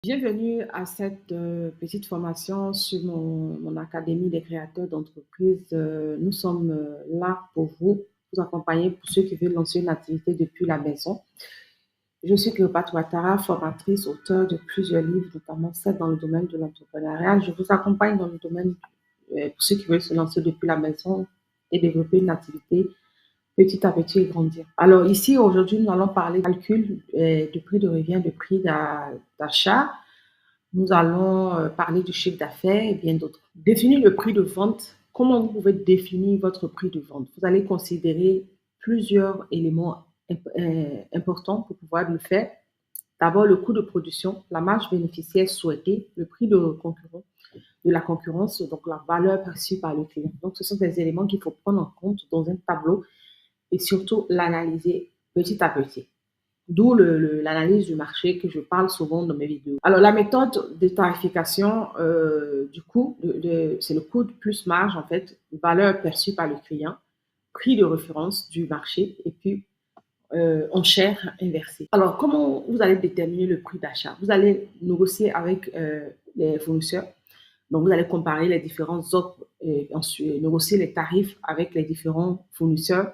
Bienvenue à cette petite formation sur mon Académie des créateurs d'entreprises. Nous sommes là pour vous accompagner pour ceux qui veulent lancer une activité depuis la maison. Je suis Cléopâtre Ouattara, formatrice, auteure de plusieurs livres, notamment 7 dans le domaine de l'entrepreneuriat. Je vous accompagne dans le domaine pour ceux qui veulent se lancer depuis la maison et développer une activité petit à petit et grandir. Alors ici, aujourd'hui, nous allons parler de calcul de prix de revient, de prix d'achat. Nous allons parler du chiffre d'affaires et bien d'autres. Définir le prix de vente. Comment vous pouvez définir votre prix de vente? Vous allez considérer plusieurs éléments importants pour pouvoir le faire. D'abord, le coût de production, la marge bénéficiaire souhaitée, le prix de la concurrence, donc la valeur perçue par le client. Donc, ce sont des éléments qu'il faut prendre en compte dans un tableau et surtout l'analyser petit à petit. D'où l'analyse du marché que je parle souvent dans mes vidéos. Alors, la méthode de tarification du coût, c'est le coût plus marge, en fait, valeur perçue par le client, prix de référence du marché et puis enchère inversée. Alors, comment vous allez déterminer le prix d'achat? Vous allez négocier avec les fournisseurs. Donc, vous allez comparer les différentes offres et ensuite négocier les tarifs avec les différents fournisseurs.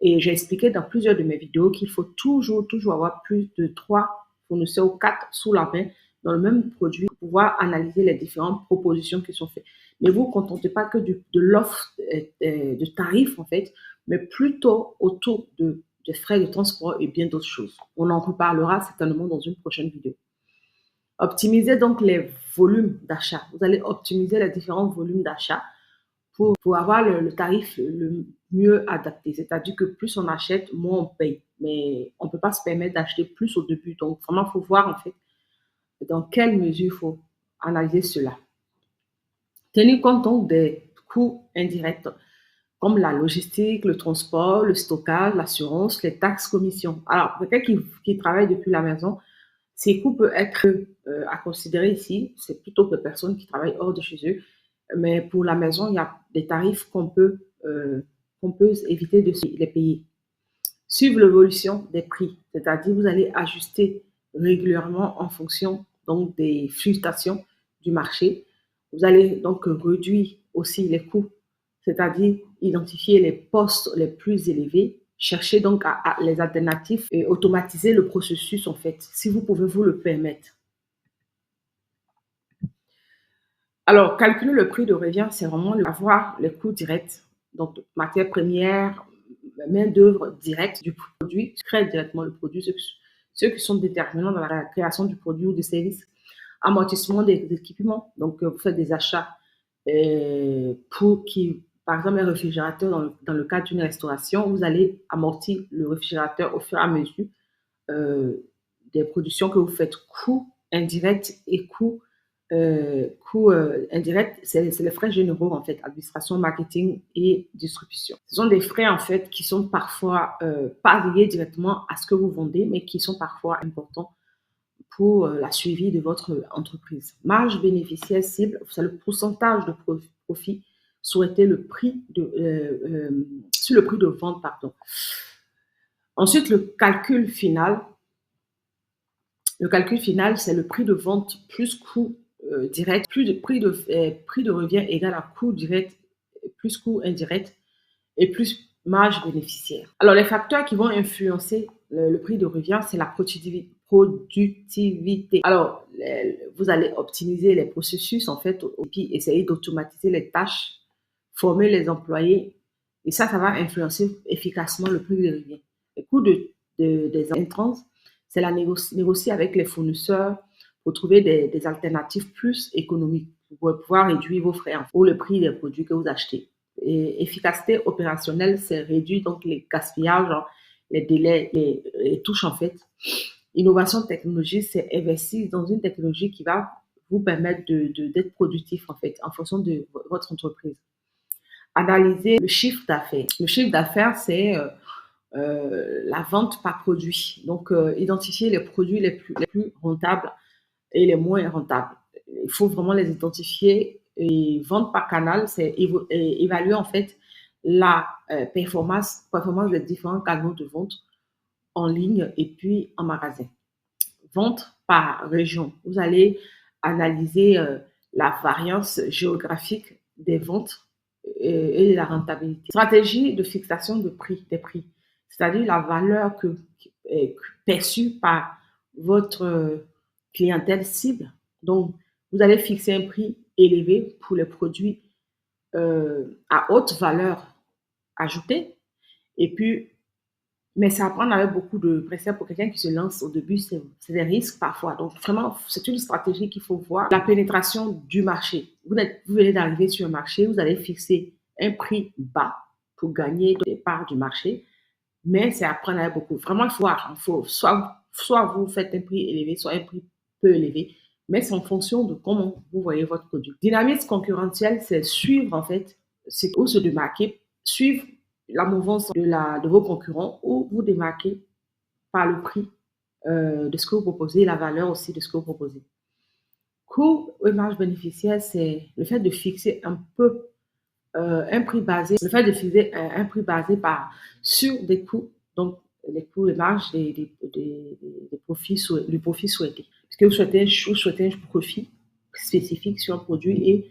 Et j'ai expliqué dans plusieurs de mes vidéos qu'il faut toujours avoir plus de 3 fournisseurs ou 4 sous la main dans le même produit pour pouvoir analyser les différentes propositions qui sont faites. Mais vous ne vous contentez pas que de l'offre de tarifs, en fait, mais plutôt autour de frais de transport et bien d'autres choses. On en reparlera certainement dans une prochaine vidéo. Optimisez donc les volumes d'achat. Vous allez optimiser les différents volumes d'achat pour avoir le tarif le mieux adapté. C'est-à-dire que plus on achète, moins on paye. Mais on ne peut pas se permettre d'acheter plus au début. Donc, vraiment, il faut voir en fait dans quelle mesure il faut analyser cela. Tenir compte donc des coûts indirects comme la logistique, le transport, le stockage, l'assurance, les taxes, commissions. Alors, pour quelqu'un qui travaille depuis la maison, ces coûts peuvent être à considérer ici. C'est plutôt pour les personnes qui travaillent hors de chez eux. Mais pour la maison, il y a des tarifs qu'on peut éviter de les payer. Suivre l'évolution des prix, c'est-à-dire vous allez ajuster régulièrement en fonction donc des fluctuations du marché. Vous allez donc réduire aussi les coûts, c'est-à-dire identifier les postes les plus élevés, chercher donc à les alternatives et automatiser le processus en fait, si vous pouvez vous le permettre. Alors, calculer le prix de revient, c'est vraiment avoir les coûts directs, donc matières premières, main-d'œuvre directe du produit, crée directement le produit, ceux qui sont déterminants dans la création du produit ou du service, amortissement des équipements. Donc, vous faites des achats pour qui, par exemple, un réfrigérateur, dans le cadre d'une restauration, vous allez amortir le réfrigérateur au fur et à mesure des productions que vous faites, coûts indirects et coûts indirects, c'est les frais généraux en fait, administration, marketing et distribution. Ce sont des frais en fait qui sont parfois pas liés directement à ce que vous vendez, mais qui sont parfois importants pour la suivi de votre entreprise. Marge bénéficiaire cible, c'est le pourcentage de profit souhaité sur le prix de vente, pardon. Ensuite, le calcul final. Le calcul final, c'est le prix de vente plus coût direct, prix de revient égal à coût direct plus coût indirect et plus marge bénéficiaire. Alors, les facteurs qui vont influencer le prix de revient, c'est la productivité. Alors, vous allez optimiser les processus, en fait, et puis essayer d'automatiser les tâches, former les employés, et ça va influencer efficacement le prix de revient. Les coûts des intrants, c'est la négocier avec les fournisseurs pour trouver des alternatives plus économiques pour pouvoir réduire vos frais ou le prix des produits que vous achetez. Et efficacité opérationnelle, c'est réduire donc les gaspillages, les délais, les touches en fait. Innovation technologique, c'est investir dans une technologie qui va vous permettre d'être productif en fait en fonction de votre entreprise. Analyser le chiffre d'affaires. Le chiffre d'affaires, c'est la vente par produit. Donc, identifier les produits les plus rentables et les moins rentables. Il faut vraiment les identifier et vendre par canal, c'est évaluer en fait la performance des différents canaux de vente en ligne et puis en magasin. vente par région. Vous allez analyser la variance géographique des ventes et la rentabilité. Stratégie de fixation des prix, c'est-à-dire la valeur que est perçue par votre clientèle cible. Donc, vous allez fixer un prix élevé pour les produits à haute valeur ajoutée. Et puis, mais ça apprend avec beaucoup de préceptes pour quelqu'un qui se lance au début, c'est des risques parfois. Donc, vraiment, c'est une stratégie qu'il faut voir. La pénétration du marché. Vous venez d'arriver sur un marché, vous allez fixer un prix bas pour gagner des parts du marché, mais c'est apprendre avec beaucoup. Vraiment, il faut voir. Il faut, soit vous faites un prix élevé, soit un prix peu élevé, mais c'est en fonction de comment vous voyez votre produit. Dynamisme concurrentiel, c'est suivre, en fait, ou se démarquer, suivre la mouvance de vos concurrents ou vous démarquer par le prix de ce que vous proposez, la valeur aussi de ce que vous proposez. Coût et marge bénéficiaire, c'est le fait de fixer un peu un prix basé, le fait de fixer un prix basé sur des coûts, donc les coûts et marges des profits, du profit souhaité. Parce que vous souhaitez un profit spécifique sur un produit et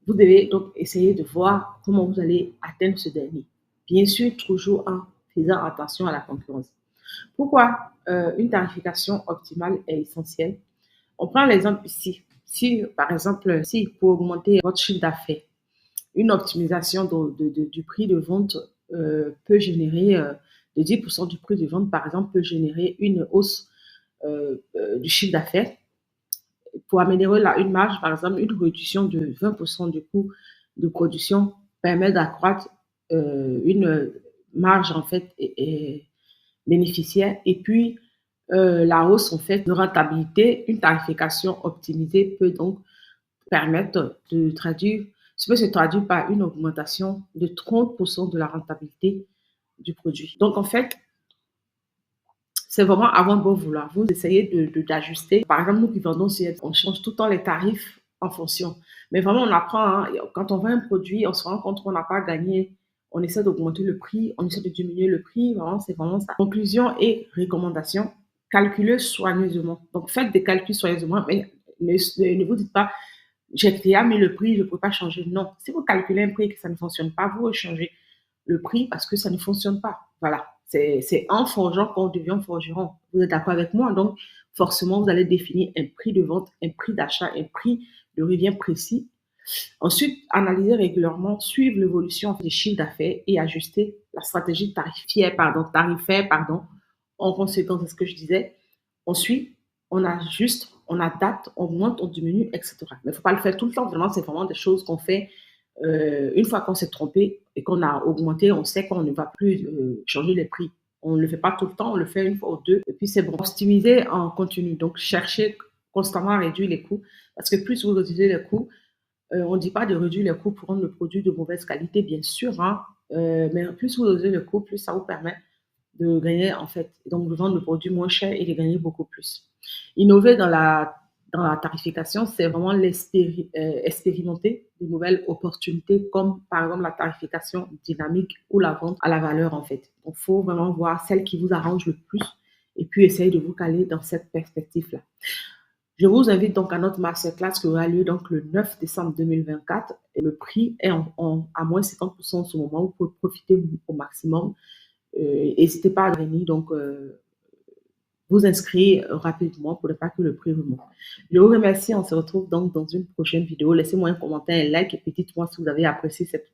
vous devez donc essayer de voir comment vous allez atteindre ce dernier. Bien sûr, toujours en faisant attention à la concurrence. Pourquoi une tarification optimale est essentielle? On prend l'exemple ici. Si, par exemple, si pour augmenter votre chiffre d'affaires, une optimisation du prix de vente peut générer, de 10% du prix de vente, par exemple, peut générer une hausse du chiffre d'affaires. Pour améliorer une marge, par exemple, une réduction de 20% du coût de production permet d'accroître une marge en fait bénéficiaire. Et puis, la hausse en fait de rentabilité, une tarification optimisée peut donc permettre de traduire, peut se traduire par une augmentation de 30% de la rentabilité du produit. Donc, en fait, c'est vraiment avant de bon vouloir. Vous essayez d'ajuster. Par exemple, nous qui vendons, on change tout le temps les tarifs en fonction. Mais vraiment, on apprend. Hein, quand on vend un produit, on se rend compte qu'on n'a pas gagné. On essaie d'augmenter le prix, on essaie de diminuer le prix. Vraiment, c'est vraiment ça. Conclusion et recommandation. Calculez soigneusement. Donc, faites des calculs soigneusement, mais ne vous dites pas, j'ai déjà mis le prix, je ne peux pas changer. Non. Si vous calculez un prix et que ça ne fonctionne pas, vous changez le prix parce que ça ne fonctionne pas. Voilà. C'est en forgeant qu'on devient forgeron. Vous êtes d'accord avec moi? Donc, forcément, vous allez définir un prix de vente, un prix d'achat, un prix de revient précis. Ensuite, analyser régulièrement, suivre l'évolution des chiffres d'affaires et ajuster la stratégie tarifaire, en conséquence de ce que je disais. Ensuite, on ajuste, on adapte, on augmente, on diminue, etc. Mais il ne faut pas le faire tout le temps. Vraiment, c'est vraiment des choses qu'on fait une fois qu'on s'est trompé et qu'on a augmenté, on sait qu'on ne va plus changer les prix. On ne le fait pas tout le temps, on le fait une fois ou deux, et puis c'est bon. Optimiser en continu, donc chercher constamment à réduire les coûts, parce que plus vous réduisez les coûts, on ne dit pas de réduire les coûts pour rendre le produit de mauvaise qualité, bien sûr, hein, mais plus vous réduisez les coûts, plus ça vous permet de gagner, en fait, donc de vendre le produit moins cher et de gagner beaucoup plus. Innover dans la tarification, c'est vraiment expérimenter de nouvelles opportunités, comme par exemple la tarification dynamique ou la vente à la valeur, en fait. Donc, il faut vraiment voir celle qui vous arrange le plus et puis essayer de vous caler dans cette perspective-là. Je vous invite donc à notre masterclass qui aura lieu donc le 9 décembre 2024. Et le prix est à moins 50% en ce moment. Vous pouvez profiter au maximum. N'hésitez pas à venir donc vous inscrire rapidement pour ne pas que le prix remonte. Je vous remercie. On se retrouve donc dans une prochaine vidéo. Laissez-moi un commentaire, un like et dites-moi si vous avez apprécié cette